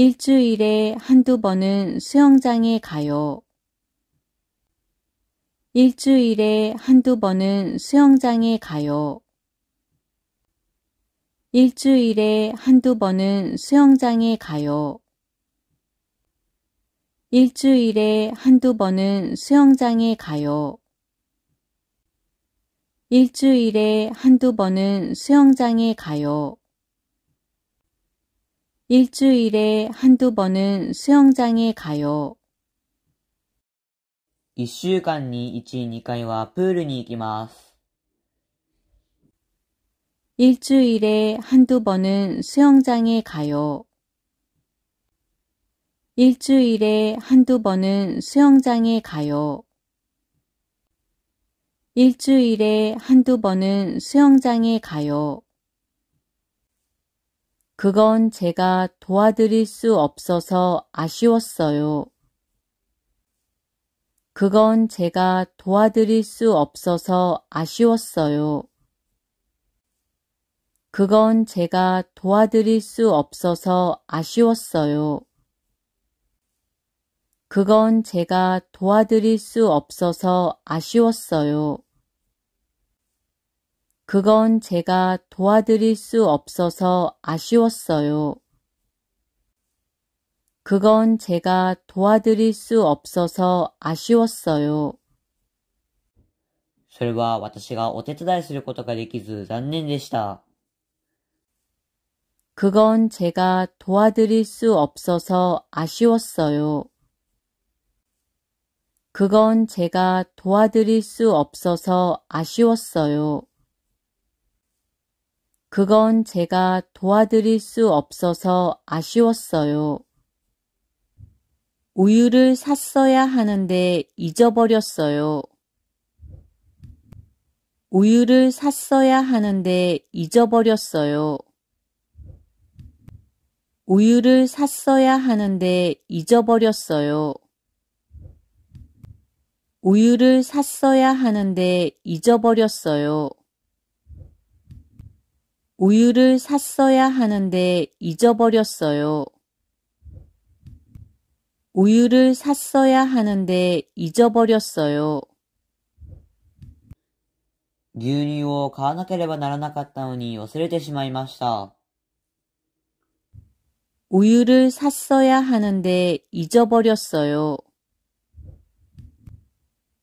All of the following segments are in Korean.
일주일에 한두 번은 수영장에 가요. 일주일에 한두 번은 수영장에 가요. 일주일에 한두 번은 수영장에 가요. 일주일에 한두 번은 수영장에 가요. 일주일에 한두 번은 수영장에 가요. 일주일에 한두 번은 수영장에 가요. 1週間に1、2回はプールに行きます。 일주일에 한두 번은 수영장에 가요. 일주일에 한두 번은 수영장에 가요. 일주일에 한두 번은 수영장에 가요. 그건 제가 도와드릴 수 없어서 아쉬웠어요. 그건 제가 도와드릴 수 없어서 아쉬웠어요. 그건 제가 도와드릴 수 없어서 아쉬웠어요. 그건 제가 도와드릴 수 없어서 아쉬웠어요. 그건 제가 도와드릴 수 없어서 아쉬웠어요. 그건 제가 도와드릴 수 없어서 아쉬웠어요. それは私がお手伝いすることができず残念でした。 그건 제가 도와드릴 수 없어서 아쉬웠어요. 그건 제가 도와드릴 수 없어서 아쉬웠어요. 그건 제가 도와드릴 수 없어서 아쉬웠어요. 우유를 샀어야 하는데 잊어버렸어요. 우유를 샀어야 하는데 잊어버렸어요. 우유를 샀어야 하는데 잊어버렸어요. 우유를 샀어야 하는데 잊어버렸어요. 우유를 샀어야 하는데 잊어버렸어요. 우유를 샀어야 하는데 잊어버렸어요. 牛乳を買わなければならなかったのに忘れてしまいました。 우유를 샀어야 하는데 잊어버렸어요.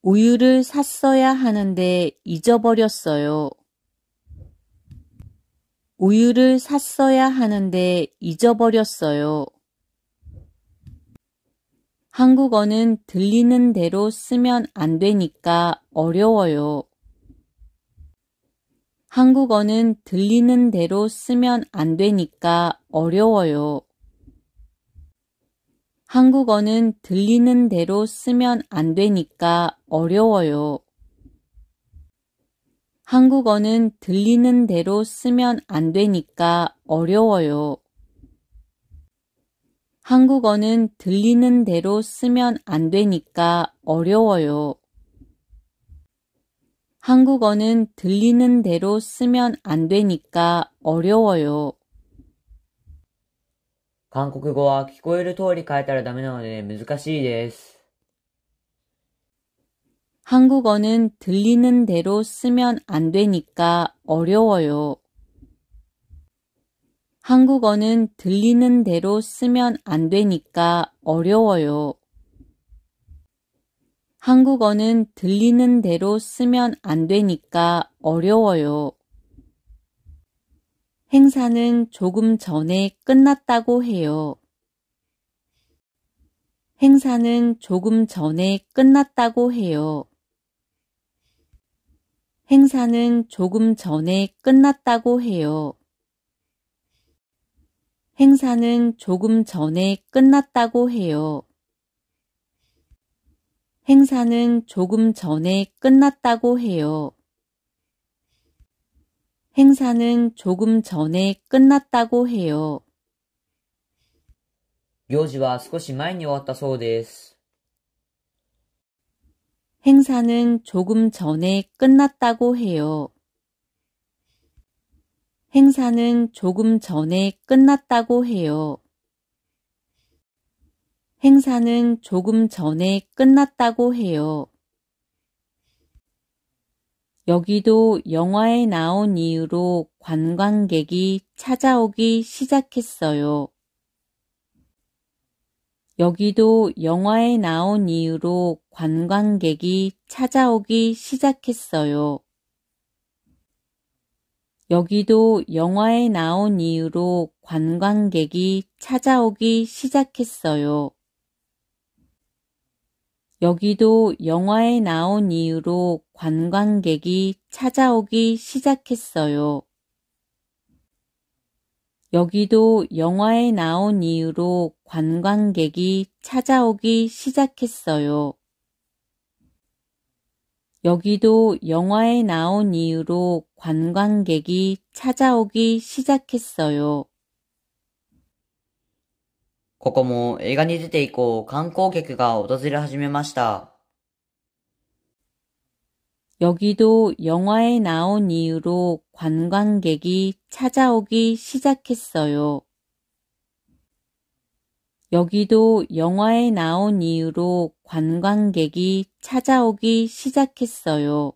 우유를 샀어야 하는데 잊어버렸어요. 우유를 샀어야 하는데 잊어버렸어요. 한국어는 들리는 대로 쓰면 안 되니까 어려워요. 한국어는 들리는 대로 쓰면 안 되니까 어려워요. 한국어는 들리는 대로 쓰면 안 되니까 어려워요. 한국어는 들리는 대로 쓰면 안 되니까 어려워요. 한국어는 들리는 대로 쓰면 안 되니까 어려워요. 한국어는 들리는 대로 쓰면 안 되니까 어려워요. 韓国語は聞こえる通り変えたらダメなので難しいです。 한국어는 들리는 대로 쓰면 안 되니까 어려워요. 한국어는 들리는 대로 쓰면 안 되니까 어려워요. 한국어는 들리는 대로 쓰면 안 되니까 어려워요. 행사는 조금 전에 끝났다고 해요. 행사는 조금 전에 끝났다고 해요. 행사는 조금 전에 끝났다고 해요. 행사는 조금 전에 끝났다고 해요. 행사는 조금 전에 끝났다고 해요. 행사는 조금 전에 끝났다고 해요. 行事は少し前に終わったそうです。 행사는 조금 전에 끝났다고 해요. 행사는 조금 전에 끝났다고 해요. 행사는 조금 전에 끝났다고 해요. 여기도 영화에 나온 이후로 관광객이 찾아오기 시작했어요. 여기도 영화에 나온 이후로 관광객이 찾아오기 시작했어요. 여기도 영화에 나온 이후로 관광객이 찾아오기 시작했어요. 여기도 영화에 나온 이후로 관광객이 찾아오기 시작했어요. 여기도 영화에 나온 이후로 관광객이 찾아오기 시작했어요. 여기도 영화에 나온 이후로 관광객이 찾아오기 시작했어요. ここも映画に出て以降、観光客が訪れ始めました。 여기도 영화에 나온 이후로 관광객이 찾아오기 시작했어요. 여기도 영화에 나온 이후로 관광객이 찾아오기 시작했어요.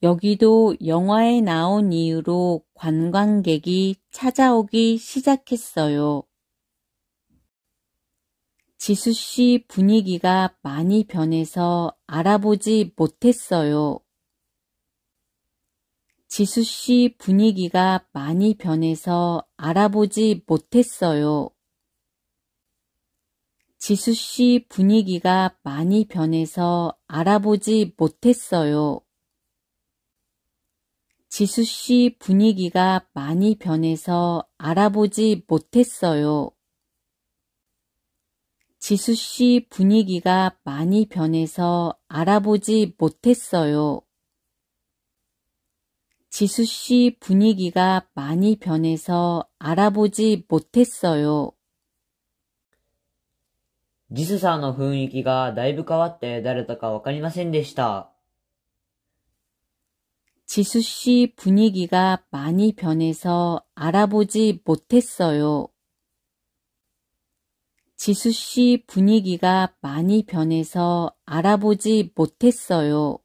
여기도 영화에 나온 이후로 관광객이 찾아오기 시작했어요. 지수씨 분위기가 많이 변해서 알아보지 못했어요. 지수씨 분위기가 많이 변해서 알아보지 못했어요. 지수씨 분위기가 많이 변해서 알아보지 못했어요. 지수씨 분위기가 많이 변해서 알아보지 못했어요. 지수씨 분위기가 많이 변해서 알아보지 못했어요. 지수씨 분위기가 많이 변해서 알아보지 못했어요. ジスさんの雰囲気がだいぶ変わって誰だかわかりませんでした。 지수씨 분위기가 많이 변해서 알아보지 못했어요. 지수씨 분위기가 많이 변해서 알아보지 못했어요.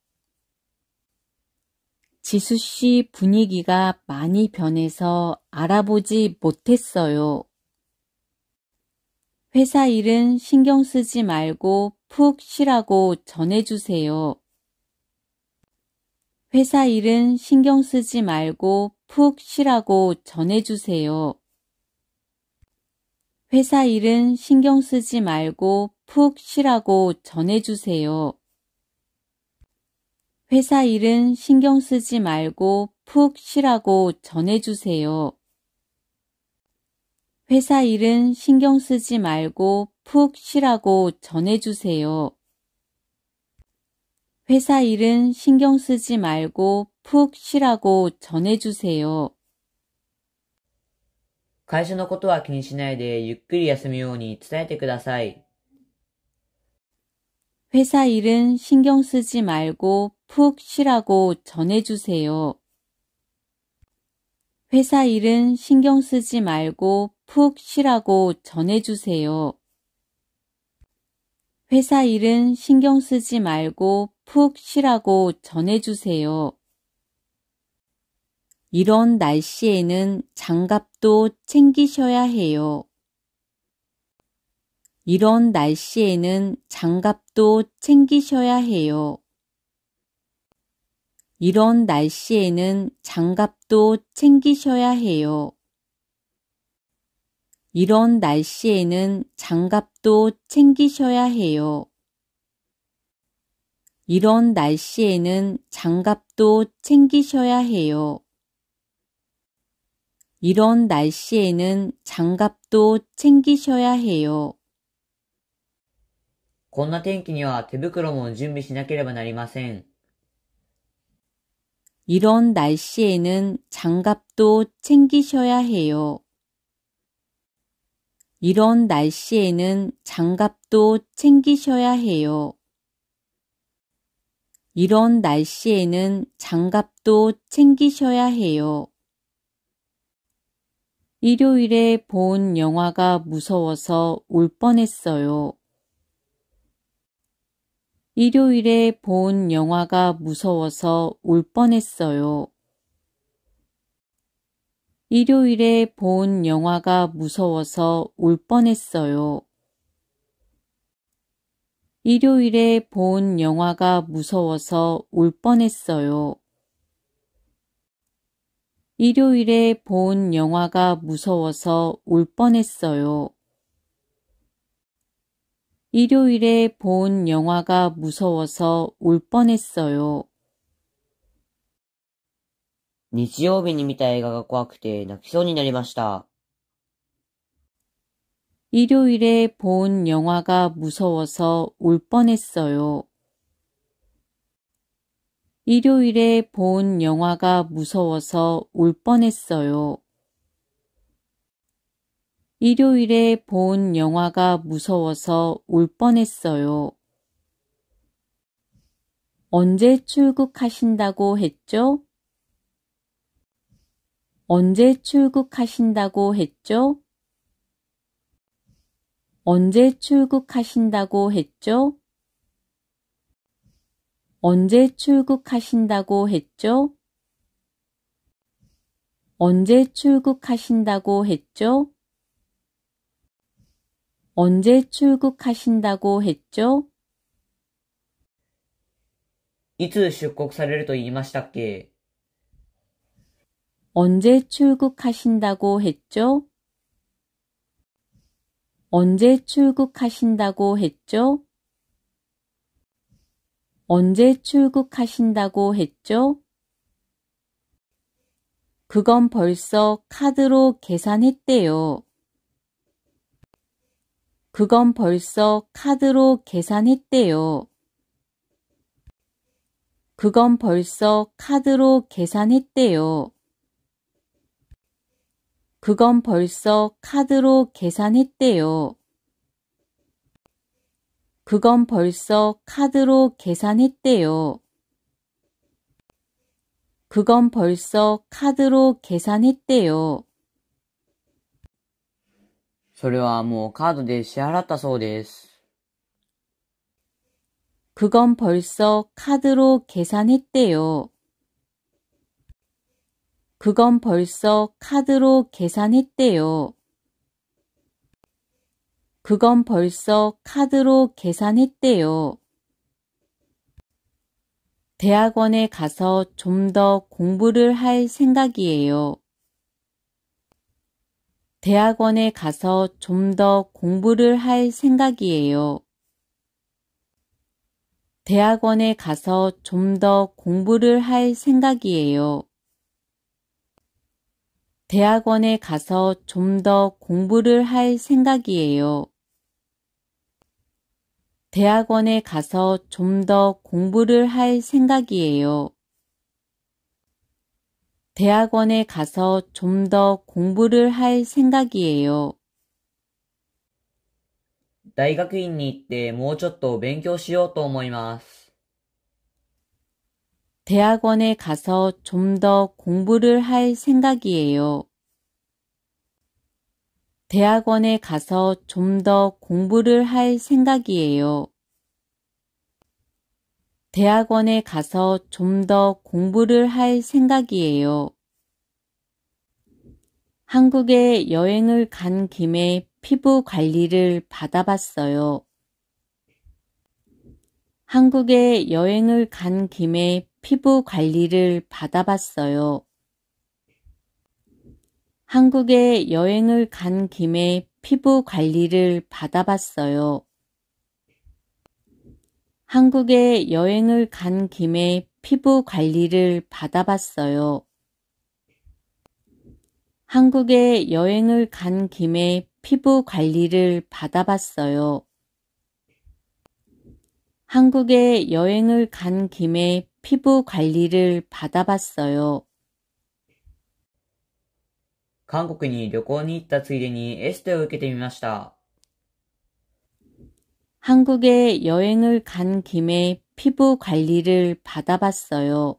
지수씨 분위기가 많이 변해서 알아보지 못했어요. 회사 일은 신경 쓰지 말고 푹 쉬라고 전해주세요. 회사 일은 신경 쓰지 말고 푹 쉬라고 전해주세요. 회사 일은 신경 쓰지 말고 푹 쉬라고 전해주세요. 회사 일은 신경 쓰지 말고 푹 쉬라고 전해주세요. 회사 일은 신경 쓰지 말고 푹 쉬라고 전해주세요. 회사 일은 신경 쓰지 말고 푹 쉬라고 전해주세요. 会社のことは気にしないでゆっくり休むように伝えてください。 회사 일은 신경 쓰지 말고 푹 쉬라고 전해주세요. 회사 일은 신경 쓰지 말고 푹 쉬라고 전해주세요. 회사 일은 신경 쓰지 말고 푹 쉬라고 전해주세요. 이런 날씨에는 장갑도 챙기셔야 해요. 이런 날씨에는 장갑도 챙기셔야 해요. 이런 날씨에는 장갑도 챙기셔야 해요. 이런 날씨에는 장갑도 챙기셔야 해요. 이런 날씨에는 장갑도 챙기셔야 해요. 이런 날씨에는 장갑도 챙기셔야 해요. こんな天気には手袋も準備しなければなりません。 이런 날씨에는 장갑도 챙기셔야 해요. 이런 날씨에는 장갑도 챙기셔야 해요. 이런 날씨에는 장갑도 챙기셔야 해요. 일요일에 본 영화가 무서워서 울 뻔했어요. 일요일에 본 영화가 무서워서 울 뻔했어요. 일요일에 본 영화가 무서워서 울 뻔했어요. 일요일에 본 영화가 무서워서 울 뻔했어요. 일요일에 본 영화가 무서워서 울 뻔했어요. 일요일에 본 영화가 무서워서 울 뻔했어요. 日曜日に見た映画が怖くて泣きそうになりました。 일요일에 본 영화가 무서워서 울 뻔했어요. 일요일에 본 영화가 무서워서 울 뻔했어요. 일요일에 본 영화가 무서워서 울 뻔했어요. 언제 출국하신다고 했죠? 언제 출국하신다고 했죠? 언제 출국하신다고 했죠? 언제 출국하신다고 했죠? 언제 출국하신다고 했죠? 언제 출국하신다고 했죠? いつ出国されると言いましたっけ？ 언제 출국하신다고 했죠? 언제 출국하신다고 했죠? 언제 출국하신다고 했죠? 그건 벌써 카드로 계산했대요. 그건 벌써 카드로 계산했대요. 그건 벌써 카드로 계산했대요. 그건 벌써 카드로 계산했대요. 그건 벌써 카드로 계산했대요. 그건 벌써 카드로 계산했대요. それはもうカードで支払ったそうです。 그건 벌써 카드로 계산했대요. 그건 벌써 카드로 계산했대요. 그건 벌써 카드로 계산했대요. 대학원에 가서 좀 더 공부를 할 생각이에요. 대학원에 가서 좀 더 공부를 할 생각이에요. 대학원에 가서 좀 더 공부를 할 생각이에요. 대학원에 가서 좀 더 공부를 할 생각이에요. 대학원에 가서 좀 더 공부를 할 생각이에요. 대학원에 가서 좀 더 공부를 할 생각이에요. 大学院に行ってもうちょっと勉強しようと思います。 대학원에 가서 좀 더 공부를 할 생각이에요. 대학원에 가서 좀 더 공부를 할 생각이에요. 대학원에 가서 좀 더 공부를 할 생각이에요. 한국에 여행을 간 김에 피부 관리를 받아봤어요. 한국에 여행을 간 김에 피부 관리를 받아봤어요. 한국에 여행을 간 김에 피부 관리를 받아봤어요. 한국에 여행을 간 김에 피부 관리를 받아봤어요. 한국에 여행을 간 김에 피부 관리를 받아봤어요. 한국에 여행을 간 김에 피부 관리를 받아봤어요. 韓国に旅行に行ったついでにエステを受けてみました。 한국에 여행을 간 김에 피부 관리를 받아봤어요.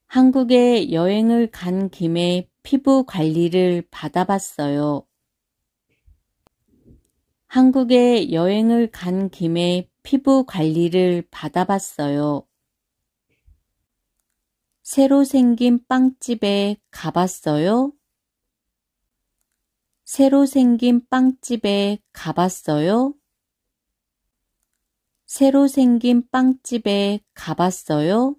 한국에 여행을 간 김에 피부 관리를 받아봤어요. 한국에 여행을 간 김에 피부 관리를 받아봤어요. 새로 생긴 빵집에 가봤어요? 새로 생긴 빵집에 가봤어요? 새로 생긴 빵집에 가봤어요?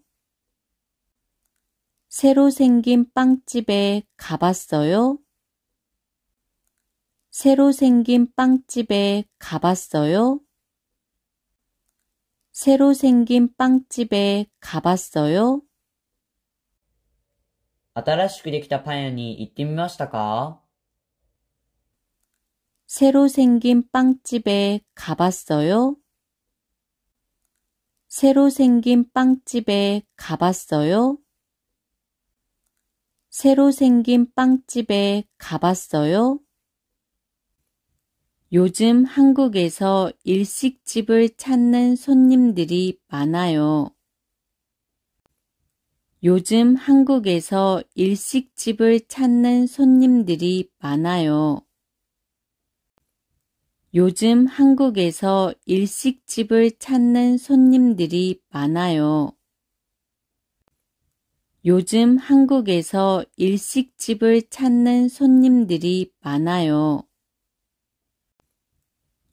새로 생긴 빵집에 가봤어요? 새로 생긴 빵집에 가봤어요? 새로 생긴 빵집에 가봤어요? 新しくできたパン屋に行ってみましたか？ 새로 생긴 빵집에 가봤어요? 새로 생긴 빵집에 가봤어요? 새로 생긴 빵집에 가봤어요? 요즘 한국에서 일식집을 찾는 손님들이 많아요. 요즘 한국에서 일식집을 찾는 손님들이 많아요. 요즘 한국에서 일식집을 찾는 손님들이 많아요. 요즘 한국에서 일식집을 찾는 손님들이 많아요.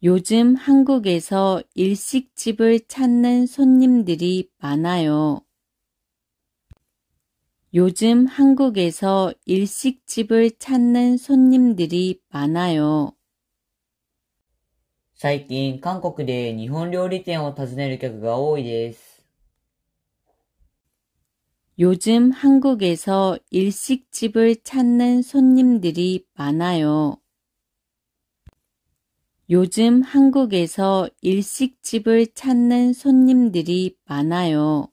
요즘 한국에서 일식집을 찾는 손님들이 많아요. 요즘 한국에서 일식집을 찾는 손님들이 많아요. 最近、韓国で日本料理店を訪ねる客が多いです。 요즘 한국에서 일식집을 찾는 손님들이 많아요. 요즘 한국에서 일식집을 찾는 손님들이 많아요.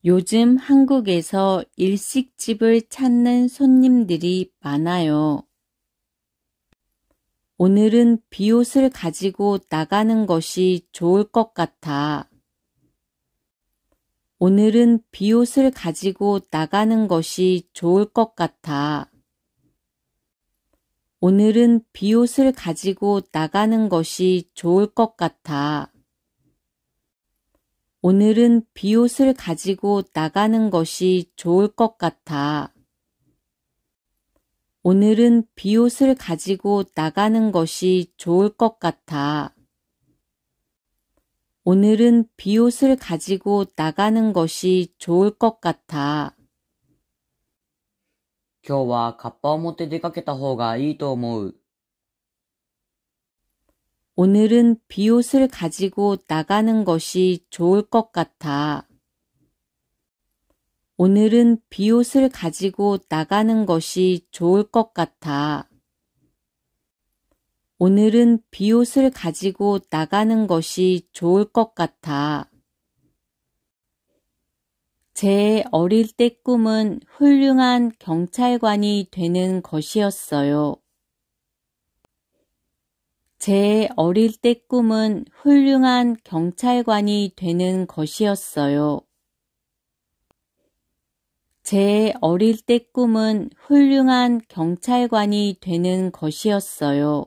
요즘 한국에서 일식집을 찾는 손님들이 많아요. 오늘은 비옷을 가지고 나가는 것이 좋을 것 같아. 오늘은 비옷을 가지고 나가는 것이 좋을 것 같아. 오늘은 비옷을 가지고 나가는 것이 좋을 것 같아. 오늘은 비옷을 가지고 나가는 것이 좋을 것 같아. 오늘은 비옷을 가지고 나가는 것이 좋을 것 같아. 오늘은 비옷을 가지고 나가는 것이 좋을 것 같아. 今日はカッパを持って出かけた方がいいと思う。 오늘은 비옷을 가지고 나가는 것이 좋을 것 같아. 오늘은 비옷을 가지고 나가는 것이 좋을 것 같아. 오늘은 비옷을 가지고 나가는 것이 좋을 것 같아. 제 어릴 때 꿈은 훌륭한 경찰관이 되는 것이었어요. 제 어릴 때 꿈은 훌륭한 경찰관이 되는 것이었어요. 제 어릴 때 꿈은 훌륭한 경찰관이 되는 것이었어요.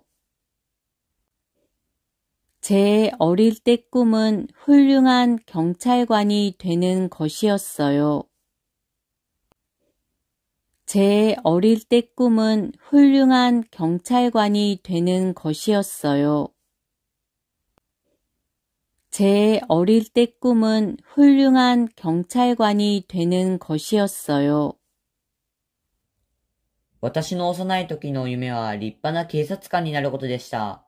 제 어릴 때 꿈은 훌륭한 경찰관이 되는 것이었어요. 제 어릴 때 꿈은 훌륭한 경찰관이 되는 것이었어요. 제 어릴 때 꿈은 훌륭한 경찰관이 되는 것이었어요. 私の幼い時の夢は立派な警察官になることでした。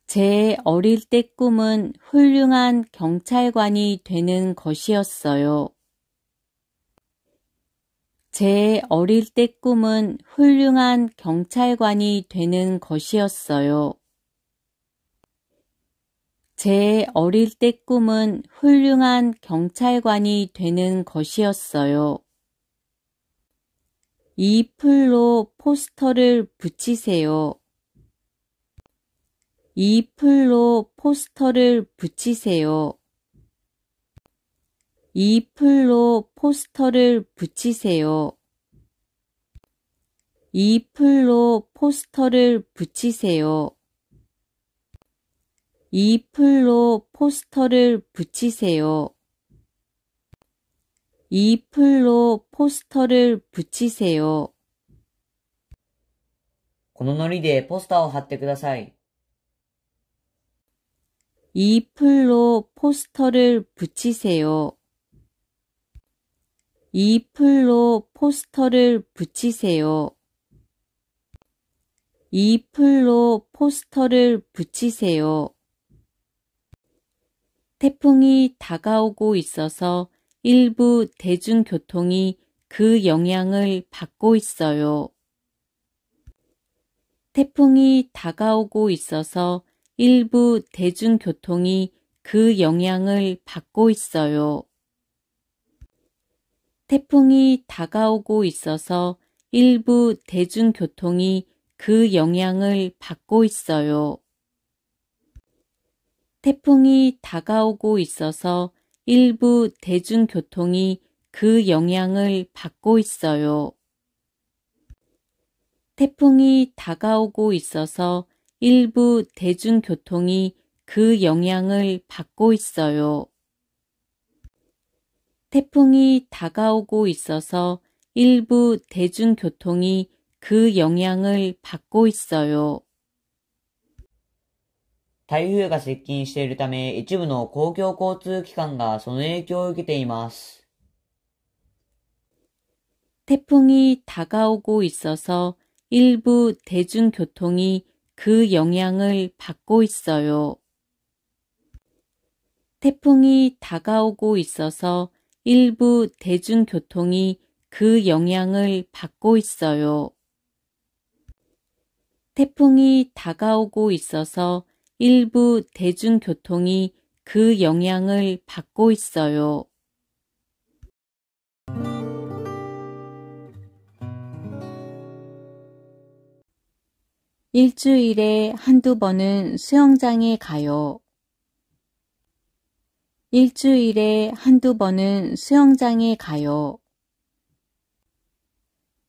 제 어릴 때 꿈은 훌륭한 경찰관이 되는 것이었어요. 제 어릴 때 꿈은 훌륭한 경찰관이 되는 것이었어요. 제 어릴 때 꿈은 훌륭한 경찰관이 되는 것이었어요. 이 풀로 포스터를 붙이세요. 이 풀로 포스터를 붙이세요. 이 풀로 포스터를 붙이세요. 이 풀로 포스터를 붙이세요. 이 풀로 포스터를 붙이세요. 이 풀로 포스터를 붙이세요. この糊でポスターを貼ってください。이 풀로 포스터를 붙이세요. 이 풀로 포스터를 붙이세요. 이 풀로 포스터를 붙이세요. 태풍이 다가오고 있어서 일부 대중교통이 그 영향을 받고 있어요. 태풍이 다가오고 있어서 일부 대중교통이 그 영향을 받고 있어요. 태풍이 다가오고 있어서 일부 대중교통이 그 영향을 받고 있어요. 태풍이 다가오고 있어서 일부 대중교통이 그 영향을 받고 있어요. 태풍이 다가오고 있어서 일부 대중교통이 그 영향을 받고 있어요. 태풍이 다가오고 있어서 일부 대중교통이 그 영향을 받고 있어요. 台風が接近しているため、一部の公共交通機関がその影響を受けています。태풍이 다가오고 있어서 일부 대중교통이 그 영향을 받고 있어요. 태풍이 다가오고 있어서 일부 대중교통이 그 영향을 받고 있어요. 태풍이 다가오고 있어서 일부 대중교통이 그 영향을 받고 있어요. 일주일에 한두 번은 수영장에 가요. 일주일에 한두 번은 수영장에 가요.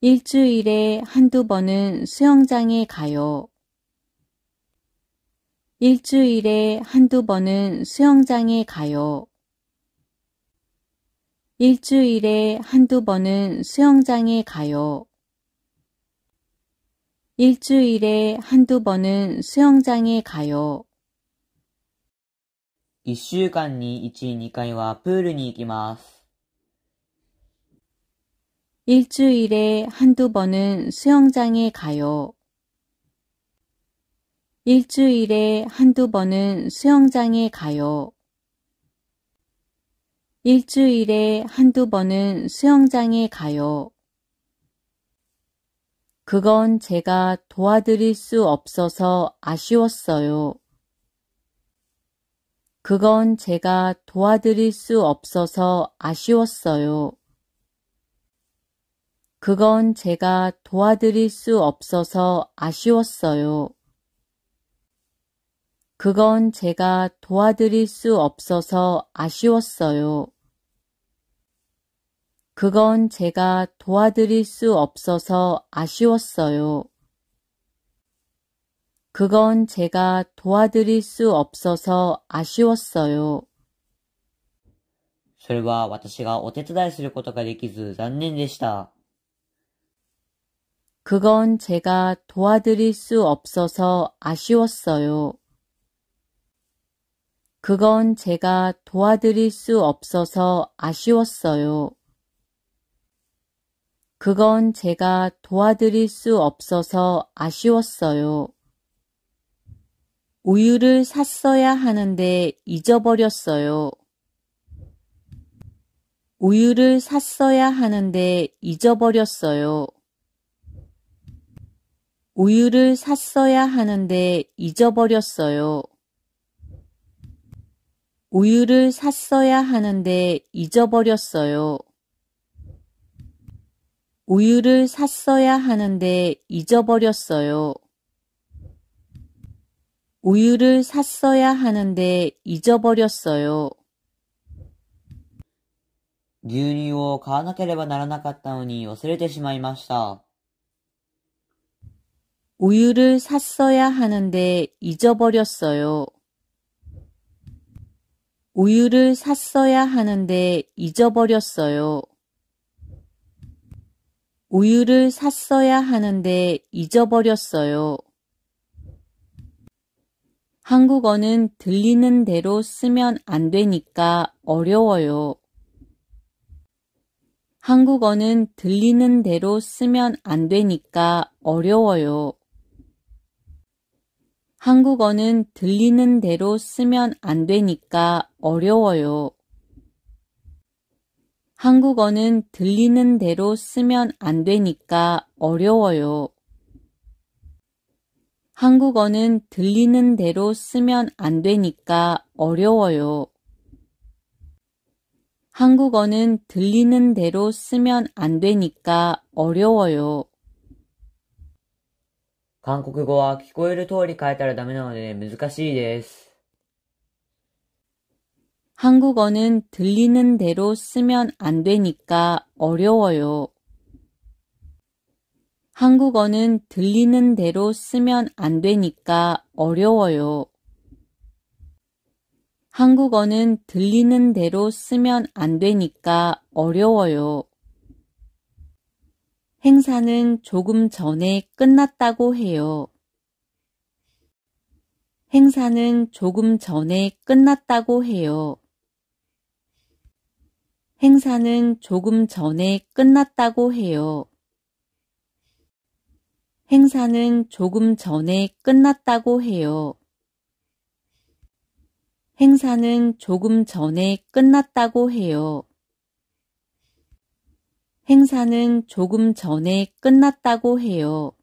일주일에 한두 번은 수영장에 가요. 일주일에 한두 번은 수영장에 가요. 일주일에 한두 번은 수영장에 가요. 일주일에 한두 번은 수영장에 가요. 1週間に1、2回はプールに行きます。일주일에 한두 번은 수영장에 가요. 일주일에 한두 번은 수영장에 가요. 일주일에 한두 번은 수영장에 가요. 그건 제가 도와드릴 수 없어서 아쉬웠어요. 그건 제가 도와드릴 수 없어서 아쉬웠어요. 그건 제가 도와드릴 수 없어서 아쉬웠어요. 그건 제가 도와드릴 수 없어서 아쉬웠어요. 그건 제가 도와드릴 수 없어서 아쉬웠어요. 그건 제가 도와드릴 수 없어서 아쉬웠어요. それは私がお手伝いすることができず残念でした。 그건 제가 도와드릴 수 없어서 아쉬웠어요. 그건 제가 도와드릴 수 없어서 아쉬웠어요. 그건 제가 도와드릴 수 없어서 아쉬웠어요. 우유를 샀어야 하는데 잊어버렸어요. 우유를 샀어야 하는데 잊어버렸어요. 우유를 샀어야 하는데 잊어버렸어요. 우유를 샀어야 하는데 잊어버렸어요. 우유를 샀어야 하는데 잊어버렸어요. 우유를 샀어야 하는데 잊어버렸어요. 牛乳を買わなければならなかったのに忘れてしまいました。우유를 샀어야 하는데 잊어버렸어요. 우유를 샀어야 하는데 잊어버렸어요. 우유를 샀어야 하는데 잊어버렸어요. 한국어는 들리는 대로 쓰면 안 되니까 어려워요. 한국어는 들리는 대로 쓰면 안 되니까 어려워요. 한국어는 들리는 대로 쓰면 안 되니까 어려워요. 한국어는 들리는 대로 쓰면 안 되니까 어려워요. 한국어는 들리는 대로 쓰면 안 되니까 어려워요. 한국어는 들리는 대로 쓰면 안 되니까 어려워요. 韓国語は聞こえる通り変えたらダメなので難しいです。한국어는 들리는 대로 쓰면 안 되니까 어려워요. 한국어는 들리는 대로 쓰면 안 되니까 어려워요. 한국어는 들리는 대로 쓰면 안 되니까 어려워요. 행사는 조금 전에 끝났다고 해요. 행사는 조금 전에 끝났다고 해요. 행사는 조금 전에 끝났다고 해요. 행사는 조금 전에 끝났다고 해요. 행사는 조금 전에 끝났다고 해요. 행사는 조금 전에 끝났다고 해요.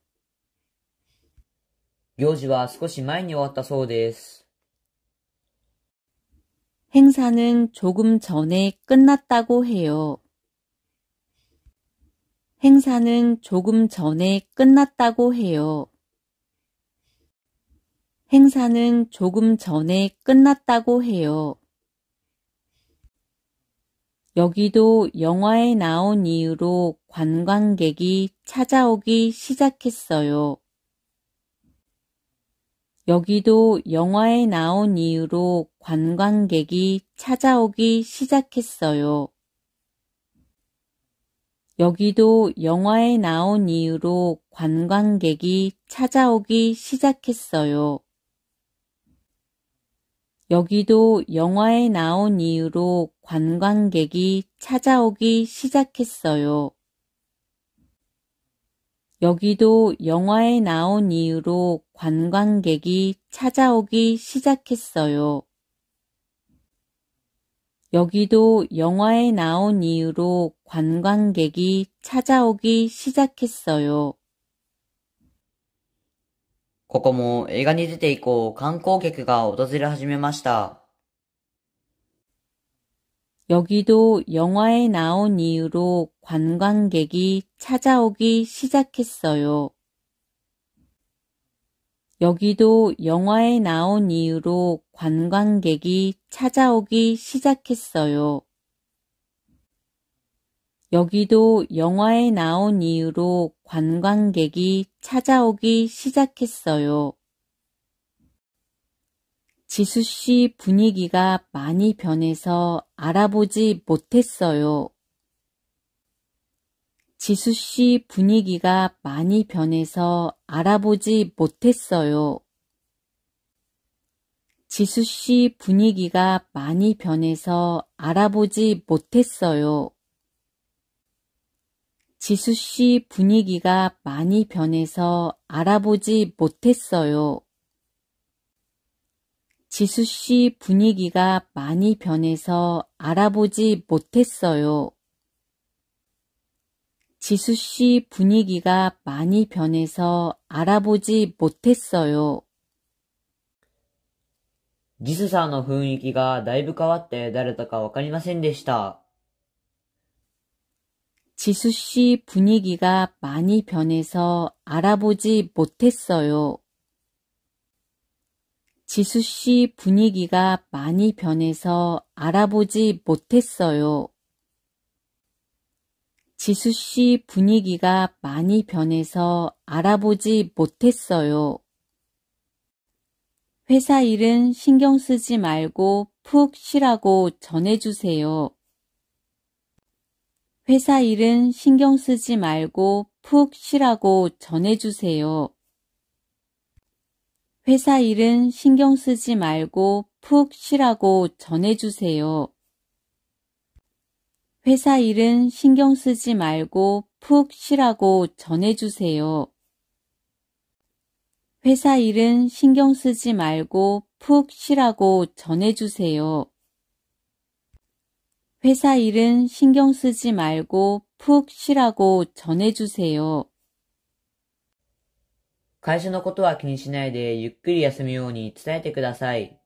行事は少し前に終わったそうです。행사는 조금 전에 끝났다고 해요. 행사는 조금 전에 끝났다고 해요. 행사는 조금 전에 끝났다고 해요. 여기도 영화에 나온 이후로 관광객이 찾아오기 시작했어요. 여기도 영화에 나온 이후로 관광객이 찾아오기 시작했어요. 여기도 영화에 나온 이후로 관광객이 찾아오기 시작했어요. 여기도 영화에 나온 이후로 관광객이 찾아오기 시작했어요. 여기도 영화에 나온 이후로 관광객이 찾아오기 시작했어요. 여기도 영화에 나온 이후로 관광객이 찾아오기 시작했어요. ここも映画に出て以降観光客が訪れ始めました。여기도 영화에 나온 이후로 관광객이 찾아오기 시작했어요. 여기도 영화에 나온 이후로 관광객이 찾아오기 시작했어요. 여기도 영화에 나온 이후로 관광객이 찾아오기 시작했어요. 지수 씨 분위기가 많이 변해서 알아보지 못했어요. 지수 씨 분위기가 많이 변해서 알아보지 못했어요. 지수 씨 분위기가 많이 변해서 알아보지 못했어요. 지수 씨 분위기가 많이 변해서 알아보지 못했어요. 지수 씨 분위기가 많이 변해서 알아보지 못했어요. 지수 씨 분위기가 많이 변해서 알아보지 못했어요. ジスさんの雰囲気がだいぶ変わって誰だかわかりませんでした。지수 씨 분위기가 많이 변해서 알아보지 못했어요. 지수 씨 분위기가 많이 변해서 알아보지 못했어요. 지수 씨 분위기가 많이 변해서 알아보지 못했어요. 회사 일은 신경 쓰지 말고 푹 쉬라고 전해주세요. 회사 일은 신경 쓰지 말고 푹 쉬라고 전해주세요. 회사 일은 신경 쓰지 말고 푹 쉬라고 전해주세요. 회사 일은 신경 쓰지 말고 푹 쉬라고 전해주세요. 회사 일은 신경 쓰지 말고 푹 쉬라고 전해주세요. 회사 일은 신경 쓰지 말고 푹 쉬라고 전해주세요. 会社のことは気にしないでゆっくり休むように伝えてください。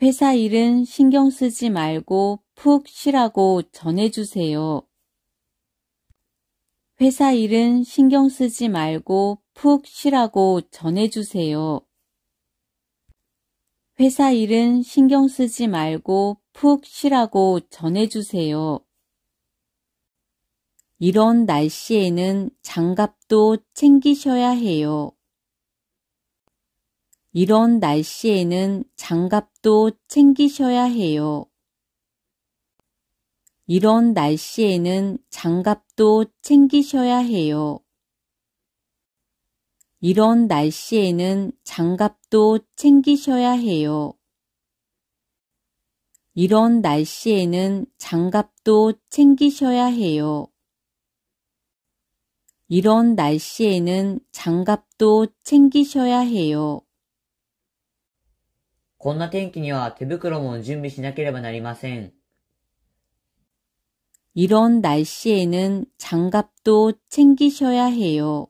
회사 일은 신경 쓰지 말고 푹 쉬라고 전해주세요. 회사 일은 신경 쓰지 말고 푹 쉬라고 전해주세요. 회사 일은 신경 쓰지 말고 푹 쉬라고 전해주세요. 이런 날씨에는 장갑도 챙기셔야 해요. 이런 날씨에는 장갑도 챙기셔야 해요. 이런 날씨에는 장갑도 챙기셔야 해요. 이런 날씨에는 장갑도 챙기셔야 해요. 이런 날씨에는 장갑도 챙기셔야 해요. 이런 날씨에는 장갑도 챙기셔야 해요. こんな天気には手袋も準備しなければなりません。 이런 날씨에는 장갑도 챙기셔야 해요.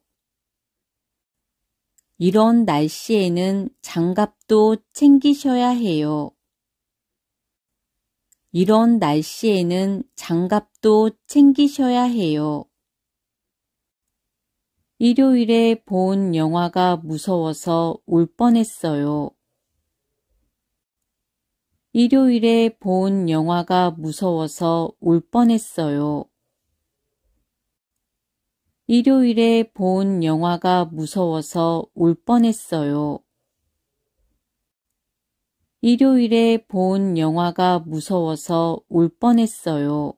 이런 날씨에는 장갑도 챙기셔야 해요. 이런 날씨에는 장갑도 챙기셔야 해요. 일요일에 본 영화가 무서워서 울 뻔했어요. 일요일에 본 영화가 무서워서 울 뻔했어요. 일요일에 본 영화가 무서워서 울 뻔했어요. 일요일에 본 영화가 무서워서 울 뻔했어요.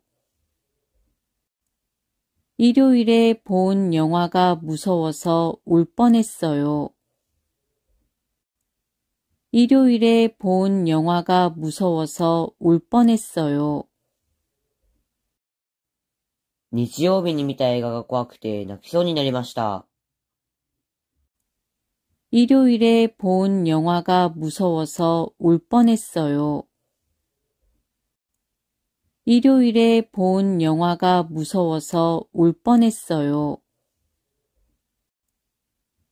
일요일에 본 영화가 무서워서 울 뻔했어요. 일요일에 본 영화가 무서워서 울 뻔했어요. 日曜日に見た映画が怖くて泣きそうになりました。 일요일에 본 영화가 무서워서 울 뻔했어요. 일요일에 본 영화가 무서워서 울 뻔했어요.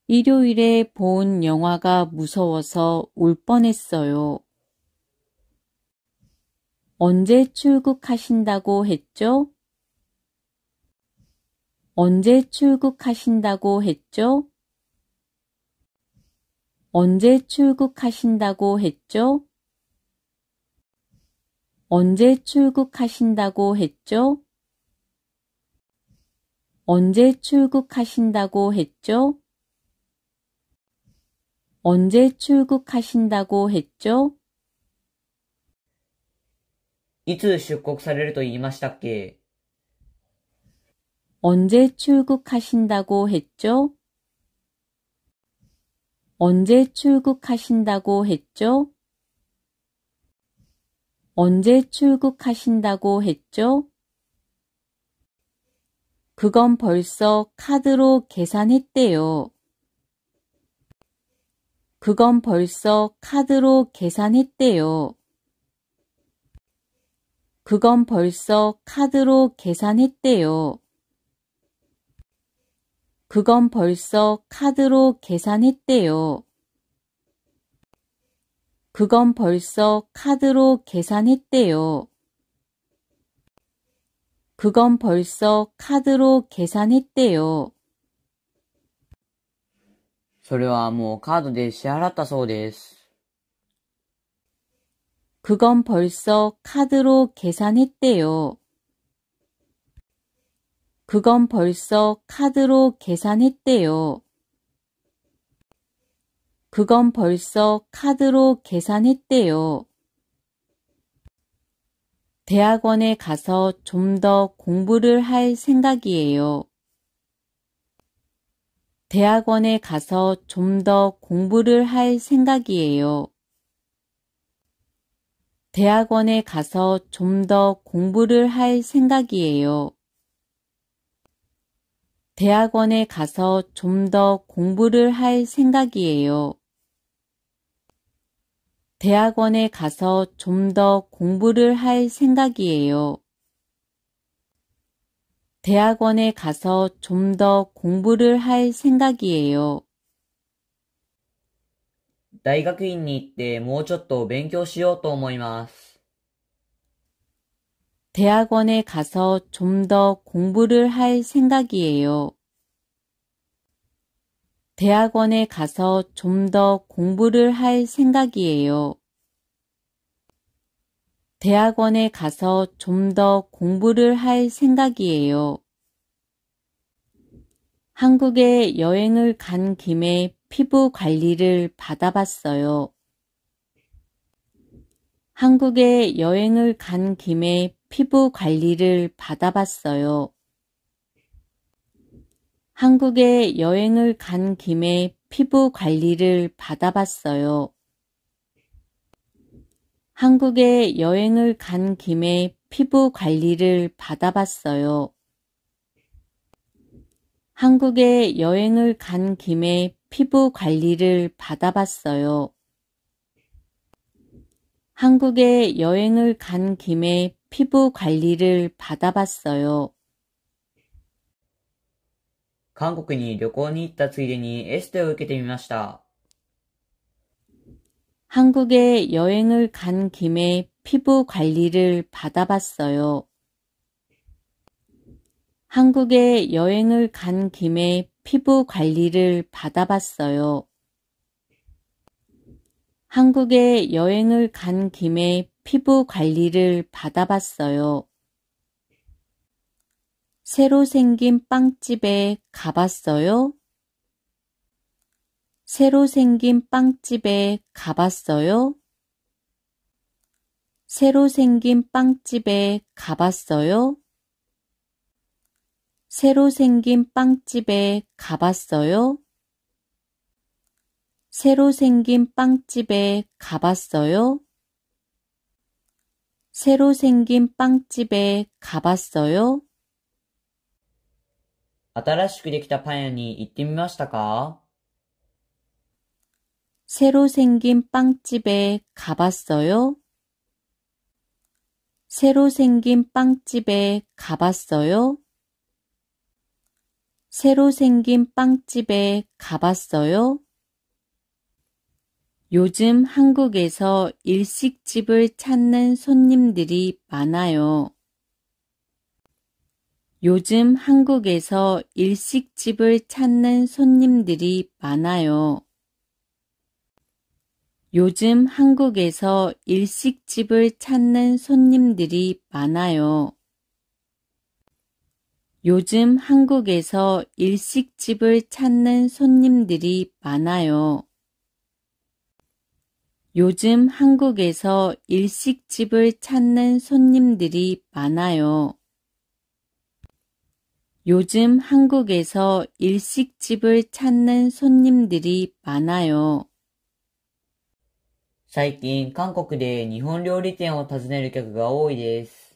일요일에 본 영화가 무서워서 울 뻔했어요. 언제 출국하신다고 했죠? 언제 출국하신다고 했죠? 언제 출국하신다고 했죠? 언제 출국하신다고 했죠? 언제 출국하신다고 했죠? 언제 출국하신다고 했죠? いつ出国されると言いましたっけ？ 언제 출국하신다고 했죠? 언제 출국하신다고 했죠? 언제 출국하신다고 했죠? 그건 벌써 카드로 계산했대요. 그건 벌써 카드로 계산했대요. 그건 벌써 카드로 계산했대요. 그건 벌써 카드로 계산했대요. 그건 벌써 카드로 계산했대요. 그건 벌써 카드로 계산했대요. それはもうカードで支払ったそうです。 그건 벌써 카드로 계산했대요. 그건 벌써 카드로 계산했대요. 그건 벌써 카드로 계산했대요. 대학원에 가서 좀 더 공부를 할 생각이에요. 대학원에 가서 좀 더 공부를 할 생각이에요. 대학원에 가서 좀 더 공부를 할 생각이에요. 대학원에 가서 좀 더 공부를 할 생각이에요. 대학원에 가서 좀 더 공부를 할 생각이에요. 대학원에 가서 좀 더 공부를 할 생각이에요. 大学院に行ってもうちょっと勉強しようと思います。 대학원에 가서 좀 더 공부를 할 생각이에요. 대학원에 가서 좀 더 공부를 할 생각이에요. 대학원에 가서 좀 더 공부를 할 생각이에요. 한국에 여행을 간 김에 피부 관리를 받아봤어요. 한국에 여행을 간 김에 피부 관리를 받아봤어요. 한국에 여행을 간 김에 피부 관리를 받아봤어요. 한국에 여행을 간 김에 피부 관리를 받아봤어요. 한국에 여행을 간 김에 피부 관리를 받아봤어요. 한국에 여행을 간 김에 피부 관리를 받아봤어요. 韓国に旅行に行ったついでにエステを受けてみました。 한국에 여행을 간 김에 피부 관리를 받아봤어요. 한국에 여행을 간 김에 피부 관리를 받아봤어요. 한국에 여행을 간 김에 피부 관리를 받아봤어요. 새로 생긴 빵집에 가봤어요? 새로 생긴 빵집에 가봤어요? 새로 생긴 빵집에 가봤어요? 새로 생긴 빵집에 가봤어요? 새로 생긴 빵집에 가봤어요? 새로 생긴 빵집에 가봤어요? 新しくできたパン屋に行ってみましたか？ 새로 생긴 빵집에 가봤어요? 새로 생긴 빵집에 가봤어요? 새로 생긴 빵집에 가봤어요? 요즘 한국에서 일식집을 찾는 손님들이 많아요. 요즘 한국에서 일식집을 찾는 손님들이 많아요. 요즘 한국에서 일식집을 찾는 손님들이 많아요. 요즘 한국에서 일식집을 찾는 손님들이 많아요. 요즘 한국에서 일식집을 찾는 손님들이 많아요. 요즘 한국에서 일식집을 찾는 손님들이 많아요. 最近韓国で日本料理店を訪ねる客が多いです。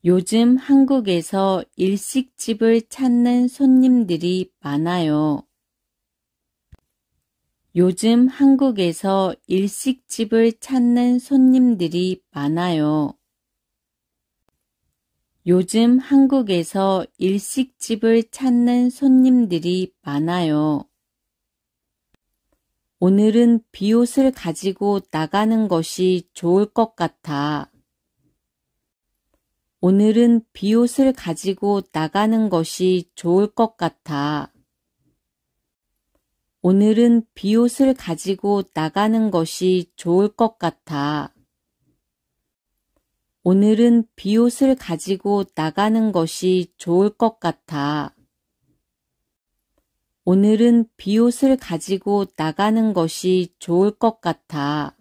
요즘 한국에서 일식집을 찾는 손님들이 많아요. 요즘 한국에서 일식집을 찾는 손님들이 많아요. 요즘 한국에서 일식집을 찾는 손님들이 많아요. 오늘은 비옷을 가지고 나가는 것이 좋을 것 같아. 오늘은 비옷을 가지고 나가는 것이 좋을 것 같아. 오늘은 비옷을 가지고 나가는 것이 좋을 것 같아. 오늘은 비옷을 가지고 나가는 것이 좋을 것 같아. 오늘은 비옷을 가지고 나가는 것이 좋을 것 같아.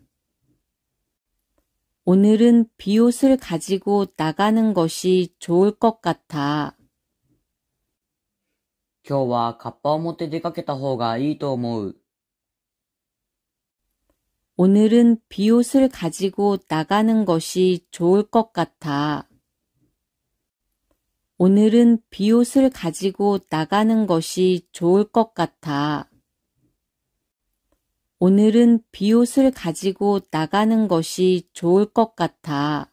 오늘은 비옷을 가지고 나가는 것이 좋을 것 같아. 今日はカッパを持って出かけた方がいいと思う。 오늘은 비옷을 가지고 나가는 것이 좋을 것 같아. 오늘은 비옷을 가지고 나가는 것이 좋을 것 같아. 오늘은 비옷을 가지고 나가는 것이 좋을 것 같아.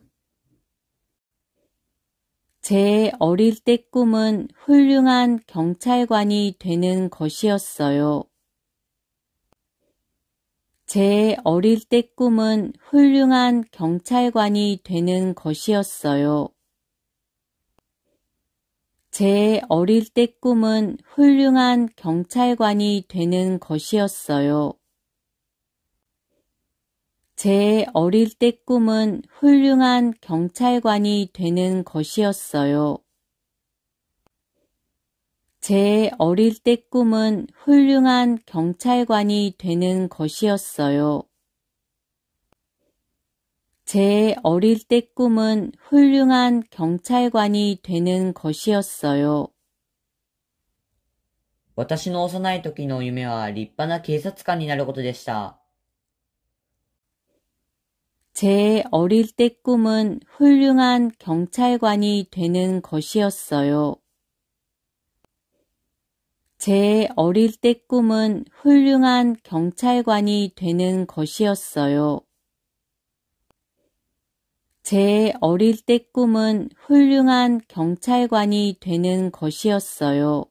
제 어릴 때 꿈은 훌륭한 경찰관이 되는 것이었어요. 제 어릴 때 꿈은 훌륭한 경찰관이 되는 것이었어요. 제 어릴 때 꿈은 훌륭한 경찰관이 되는 것이었어요. 제 어릴 때 꿈은 훌륭한 경찰관이 되는 것이었어요. 제 어릴 때 꿈은 훌륭한 경찰관이 되는 것이었어요. 제 어릴 때 꿈은 훌륭한 경찰관이 되는 것이었어요. 私の幼い時の夢は立派な警察官になることでした。 제 어릴 때 꿈은 훌륭한 경찰관이 되는 것이었어요. 제 어릴 때 꿈은 훌륭한 경찰관이 되는 것이었어요. 제 어릴 때 꿈은 훌륭한 경찰관이 되는 것이었어요.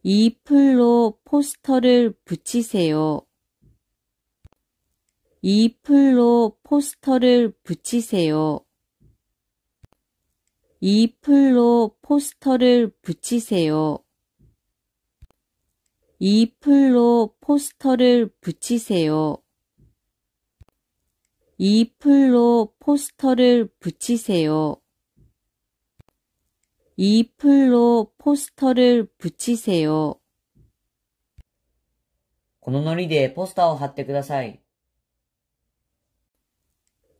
이 풀로 포스터를 붙이세요. 이 풀로 포스터를 붙이세요. 이 풀로 포스터를 붙이세요. 이 풀로 포스터를 붙이세요. 이 풀로 포스터를 붙이세요. 이 풀로 포스터를 붙이세요. この糊でポスターを貼ってください。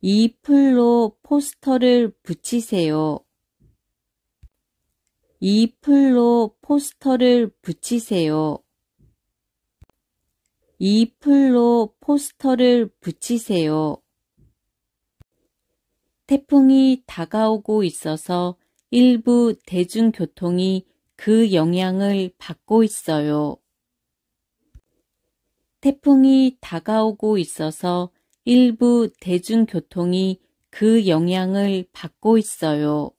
이 풀로 포스터를 붙이세요. 이 풀로 포스터를 붙이세요. 이 풀로 포스터를 붙이세요. 태풍이 다가오고 있어서 일부 대중교통이 그 영향을 받고 있어요. 태풍이 다가오고 있어서 일부 대중교통이 그 영향을 받고 있어요.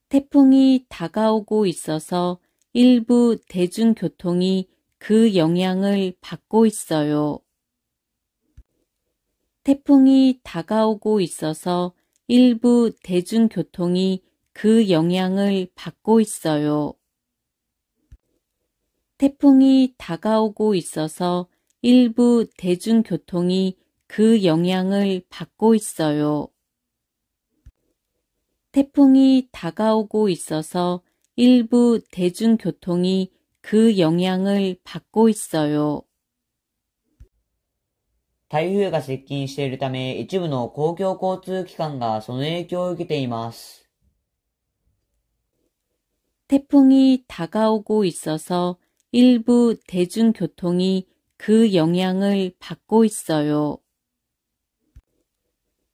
태풍이 다가오고 있어서 일부 대중교통이 그 영향을 받고 있어요. 태풍이 다가오고 있어서 일부 대중교통이 그 영향을 받고 있어요. 태풍이 다가오고 있어서 일부 대중교통이 그 영향을 받고 있어요. 태풍이 다가오고 있어서 일부 대중교통이 그 영향을 받고 있어요. 台風が接近しているため、一部の公共交通機関がその影響を受けています。 태풍이 다가오고 있어서 일부 대중교통이 그 영향을 받고 있어요.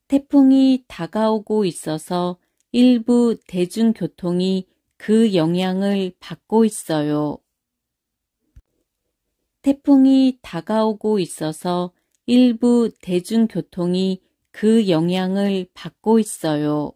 태풍이 다가오고 있어서 일부 대중교통이 그 영향을 받고 있어요. 태풍이 다가오고 있어서 일부 대중교통이 그 영향을 받고 있어요.